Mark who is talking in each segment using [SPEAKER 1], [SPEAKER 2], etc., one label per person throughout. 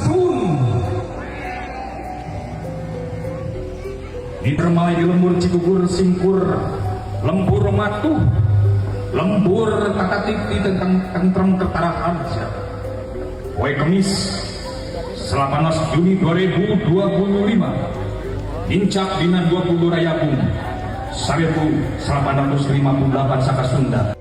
[SPEAKER 1] Sun. Ditermai di lembur Cigugur Singkur, lembur matuh, lembur takatiti tentang tentrem ketarahan. Poe Kemis 18 Juni 2025 Incak dina 20 Rayagung 1858 Saka Sunda.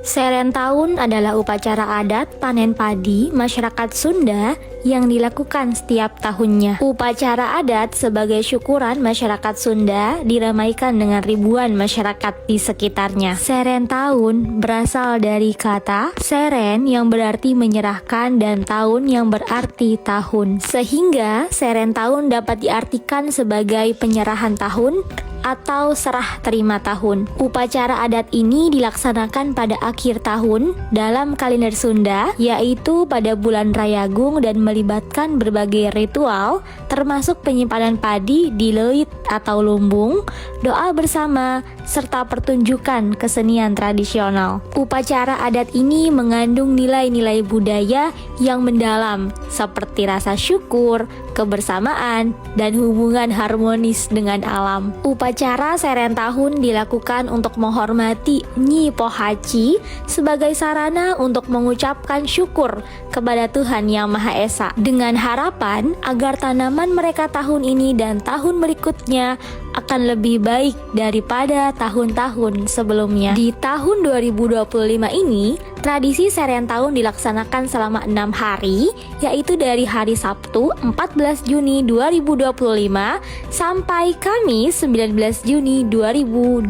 [SPEAKER 2] Serentahun adalah upacara adat panen padi masyarakat Sunda yang dilakukan setiap tahunnya. Upacara adat sebagai syukuran masyarakat Sunda diramaikan dengan ribuan masyarakat di sekitarnya. Serentahun berasal dari kata seren yang berarti menyerahkan dan tahun yang berarti tahun. Sehingga serentahun dapat diartikan sebagai penyerahan tahun atau serah terima tahun. Upacara adat ini dilaksanakan pada akhir tahun dalam kalender Sunda, yaitu pada bulan Rayagung dan melibatkan berbagai ritual termasuk penyimpanan padi di leuit atau lumbung, doa bersama, serta pertunjukan kesenian tradisional. Upacara adat ini mengandung nilai-nilai budaya yang mendalam seperti rasa syukur, kebersamaan, dan hubungan harmonis dengan alam. Upacara serentahun dilakukan untuk menghormati Nyi Pohaci sebagai sarana untuk mengucapkan syukur kepada Tuhan Yang Maha Esa dengan harapan agar tanaman mereka tahun ini dan tahun berikutnya akan lebih baik daripada tahun-tahun sebelumnya. Di tahun 2025 ini, tradisi serentahun dilaksanakan selama 6 hari, yaitu dari hari Sabtu 14 Juni 2025 sampai Kamis 19 Juni 2025.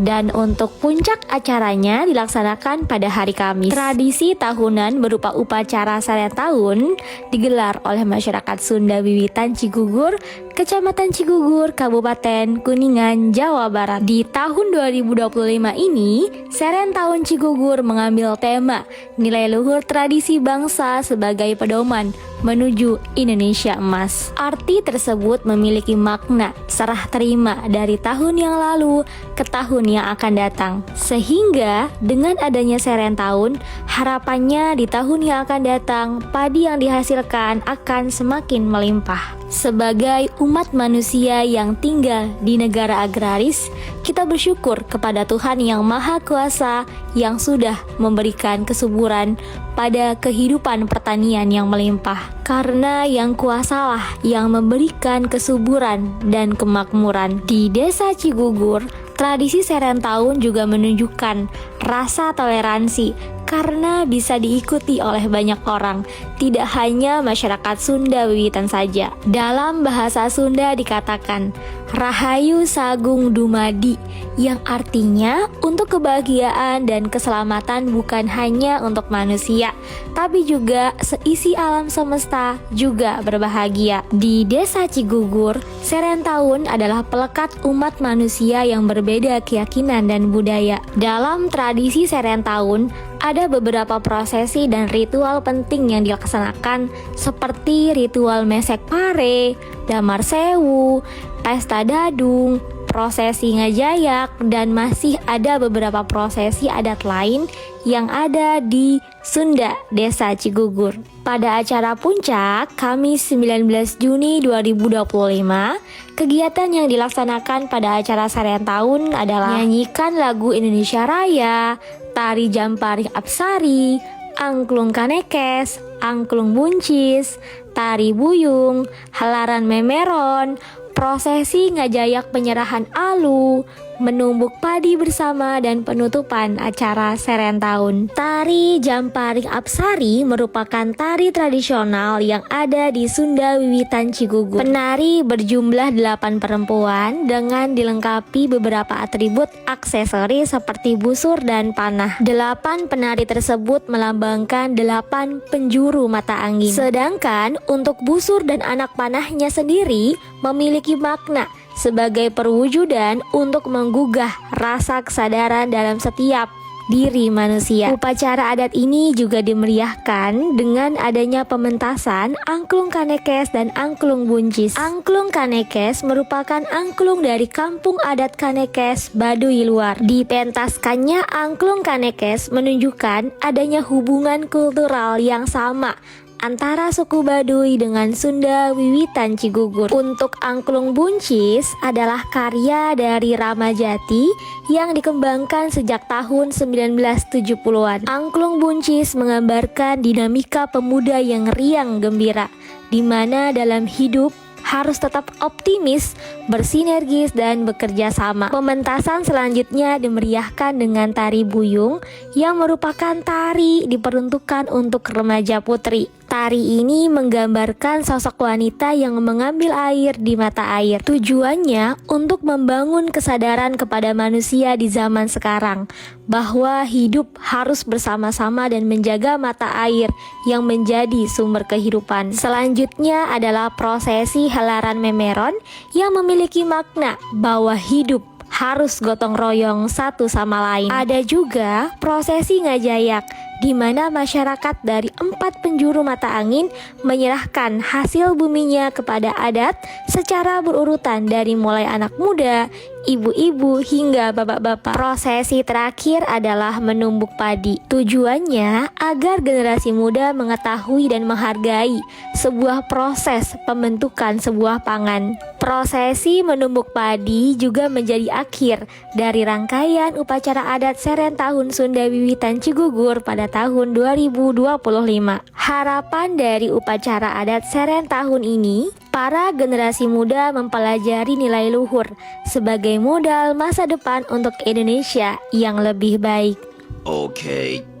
[SPEAKER 2] Dan untuk puncak acaranya dilaksanakan pada hari Kamis. Tradisi tahunan berupa upacara serentahun digelar oleh masyarakat Sunda Wiwitan Cigugur, Kecamatan Cigugur, Kabupaten Kuningan, Jawa Barat. Di tahun 2025 ini, Serentahun Cigugur mengambil tema nilai luhur tradisi bangsa sebagai pedoman menuju Indonesia Emas. Arti tersebut memiliki makna serah terima dari tahun yang lalu ke tahun yang akan datang. Sehingga dengan adanya serentahun, harapannya di tahun yang akan datang, padi yang dihasilkan akan semakin melimpah. Sebagai umat manusia yang tinggal di negara agraris, kita bersyukur kepada Tuhan Yang Maha Kuasa yang sudah memberikan kesuburan pada kehidupan pertanian yang melimpah. Karena Yang Kuasalah yang memberikan kesuburan dan kemakmuran. Di Desa Cigugur, tradisi serentahun juga menunjukkan rasa toleransi karena bisa diikuti oleh banyak orang, tidak hanya masyarakat Sunda Wiwitan saja. Dalam bahasa Sunda dikatakan Rahayu Sagung Dumadi, yang artinya untuk kebahagiaan dan keselamatan bukan hanya untuk manusia, tapi juga seisi alam semesta juga berbahagia. Di Desa Cigugur, serentahun adalah pelekat umat manusia yang berbeda keyakinan dan budaya. Dalam tradisi serentahun, ada beberapa prosesi dan ritual penting yang dilaksanakan seperti ritual Mesek Pare, Damar Sewu, Pesta Dadung, prosesi Ngajayak, dan masih ada beberapa prosesi adat lain yang ada di Sunda, Desa Cigugur. Pada acara puncak Kamis 19 Juni 2025, kegiatan yang dilaksanakan pada acara serentahun adalah menyanyikan lagu Indonesia Raya, tari Jamparing Apsari, angklung kanekes, angklung buncis, tari buyung, halaran memeron, prosesi ngajayak penyerahan alu, menumbuk padi bersama, dan penutupan acara serentahun. Tari Jamparing Apsari merupakan tari tradisional yang ada di Sunda Wiwitan Cigugur. Penari berjumlah 8 perempuan dengan dilengkapi beberapa atribut aksesori seperti busur dan panah. 8 penari tersebut melambangkan 8 penjuru mata angin. Sedangkan untuk busur dan anak panahnya sendiri memiliki makna sebagai perwujudan untuk menggugah rasa kesadaran dalam setiap diri manusia. Upacara adat ini juga dimeriahkan dengan adanya pementasan angklung kanekes dan angklung buncis. Angklung kanekes merupakan angklung dari kampung adat Kanekes, Baduy Luar. Dipentaskannya angklung kanekes menunjukkan adanya hubungan kultural yang sama antara suku Baduy dengan Sunda Wiwitan Cigugur. Untuk angklung buncis adalah karya dari Ramajati yang dikembangkan sejak tahun 1970-an. Angklung buncis menggambarkan dinamika pemuda yang riang gembira, di mana dalam hidup harus tetap optimis, bersinergis, dan bekerja sama. Pementasan selanjutnya dimeriahkan dengan tari buyung yang merupakan tari diperuntukkan untuk remaja putri. Tari ini menggambarkan sosok wanita yang mengambil air di mata air. Tujuannya untuk membangun kesadaran kepada manusia di zaman sekarang bahwa hidup harus bersama-sama dan menjaga mata air yang menjadi sumber kehidupan. Selanjutnya adalah prosesi helaran memeron yang memiliki makna bahwa hidup harus gotong royong satu sama lain. Ada juga prosesi ngajayak, di mana masyarakat dari 4 penjuru mata angin menyerahkan hasil buminya kepada adat secara berurutan dari mulai anak muda, ibu-ibu, hingga bapak-bapak. Prosesi terakhir adalah menumbuk padi. Tujuannya agar generasi muda mengetahui dan menghargai sebuah proses pembentukan sebuah pangan. Prosesi menumbuk padi juga menjadi akhir dari rangkaian upacara adat Seren Tahun Sunda Wiwitan Cigugur pada tahun 2025. Harapan dari upacara adat Seren tahun ini, para generasi muda mempelajari nilai luhur sebagai modal masa depan untuk Indonesia yang lebih baik.
[SPEAKER 3] Okay.